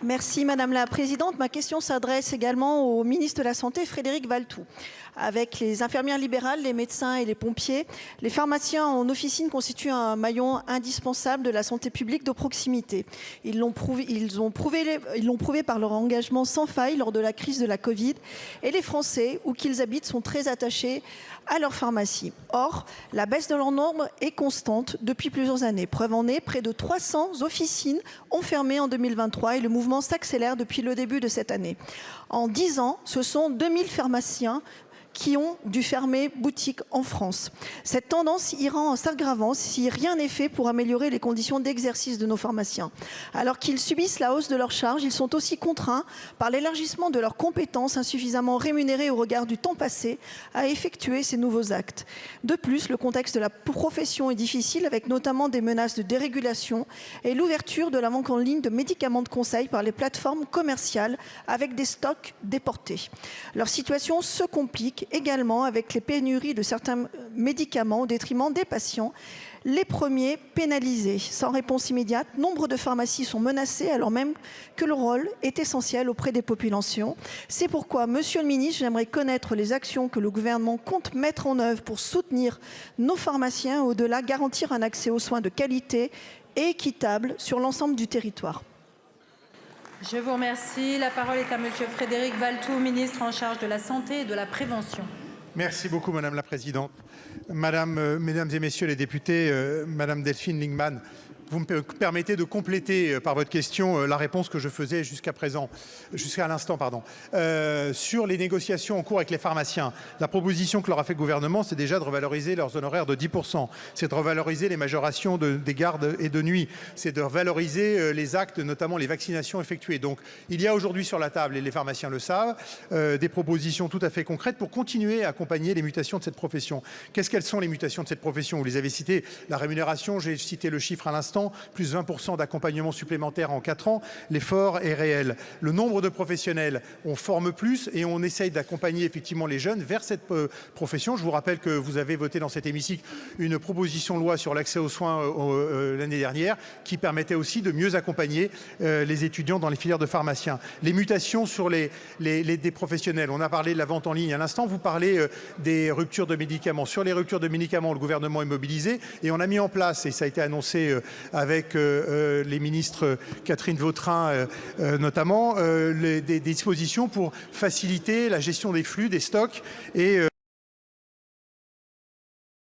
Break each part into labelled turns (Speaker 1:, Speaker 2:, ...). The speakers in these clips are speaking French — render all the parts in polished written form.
Speaker 1: Merci Madame la Présidente. Ma question s'adresse également au ministre de la Santé, Frédéric Valletoux. Avec les infirmières libérales, les médecins et les pompiers, les pharmaciens en officine constituent un maillon indispensable de la santé publique de proximité. Ils l'ont prouvé par leur engagement sans faille lors de la crise de la Covid. Et les Français, où qu'ils habitent, sont très attachés à leur pharmacie. Or, la baisse de leur nombre est constante depuis plusieurs années. Preuve en est, près de 300 officines ont fermé en 2023 et le mouvement s'accélère depuis le début de cette année. En 10 ans, ce sont 2000 pharmaciens qui ont dû fermer boutique en France. Cette tendance ira en s'aggravant si rien n'est fait pour améliorer les conditions d'exercice de nos pharmaciens. Alors qu'ils subissent la hausse de leurs charges, ils sont aussi contraints par l'élargissement de leurs compétences insuffisamment rémunérées au regard du temps passé à effectuer ces nouveaux actes. De plus, le contexte de la profession est difficile avec notamment des menaces de dérégulation et l'ouverture de la vente en ligne de médicaments de conseil par les plateformes commerciales avec des stocks déportés. Leur situation se complique également avec les pénuries de certains médicaments au détriment des patients, les premiers pénalisés. Sans réponse immédiate, nombre de pharmacies sont menacées alors même que le rôle est essentiel auprès des populations. C'est pourquoi, Monsieur le Ministre, j'aimerais connaître les actions que le gouvernement compte mettre en œuvre pour soutenir nos pharmaciens et au-delà garantir un accès aux soins de qualité et équitable sur l'ensemble du territoire.
Speaker 2: Je vous remercie. La parole est à Monsieur Frédéric Valletoux, ministre en charge de la Santé et de la Prévention.
Speaker 3: Merci beaucoup, Madame la Présidente. Mesdames et Messieurs les députés, Madame Delphine Lingman, vous me permettez de compléter par votre question la réponse que je faisais jusqu'à l'instant, sur les négociations en cours avec les pharmaciens. La proposition que leur a fait le gouvernement, c'est déjà de revaloriser leurs honoraires de 10%. C'est de revaloriser les majorations des gardes et de nuit. C'est de revaloriser les actes, notamment les vaccinations effectuées. Donc, il y a aujourd'hui sur la table, et les pharmaciens le savent, des propositions tout à fait concrètes pour continuer à accompagner les mutations de cette profession. Qu'elles sont les mutations de cette profession? Vous les avez citées. La rémunération, j'ai cité le chiffre à l'instant, plus 20% d'accompagnement supplémentaire en 4 ans, l'effort est réel. Le nombre de professionnels, on forme plus et on essaye d'accompagner effectivement les jeunes vers cette profession. Je vous rappelle que vous avez voté dans cet hémicycle une proposition de loi sur l'accès aux soins l'année dernière qui permettait aussi de mieux accompagner les étudiants dans les filières de pharmaciens. Les mutations sur des professionnels, on a parlé de la vente en ligne à l'instant, vous parlez des ruptures de médicaments. Sur les ruptures de médicaments, le gouvernement est mobilisé et on a mis en place, et ça a été annoncé avec les ministres Catherine Vautrin notamment, des dispositions pour faciliter la gestion des flux, des stocks et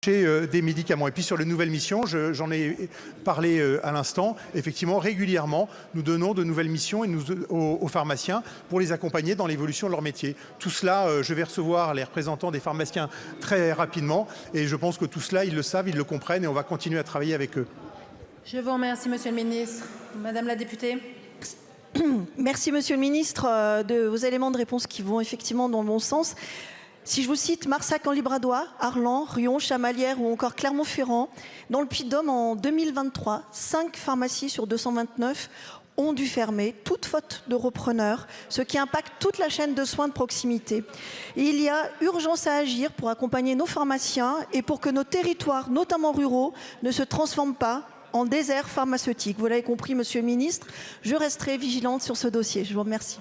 Speaker 3: des médicaments. Et puis sur les nouvelles missions, j'en ai parlé à l'instant, effectivement régulièrement nous donnons de nouvelles missions aux pharmaciens pour les accompagner dans l'évolution de leur métier. Tout cela, je vais recevoir les représentants des pharmaciens très rapidement et je pense que tout cela, ils le savent, ils le comprennent et on va continuer à travailler avec eux.
Speaker 2: Je vous remercie, Monsieur le Ministre. Madame la députée.
Speaker 1: Merci, Monsieur le Ministre, de vos éléments de réponse qui vont effectivement dans le bon sens. Si je vous cite Marsac en Libradois, Arlan, Riom, Chamalières ou encore Clermont-Ferrand, dans le Puy-de-Dôme en 2023, 5 pharmacies sur 229 ont dû fermer, toute faute de repreneurs, ce qui impacte toute la chaîne de soins de proximité. Et il y a urgence à agir pour accompagner nos pharmaciens et pour que nos territoires, notamment ruraux, ne se transforment pas en désert pharmaceutique. Vous l'avez compris, Monsieur le Ministre, je resterai vigilante sur ce dossier. Je vous remercie.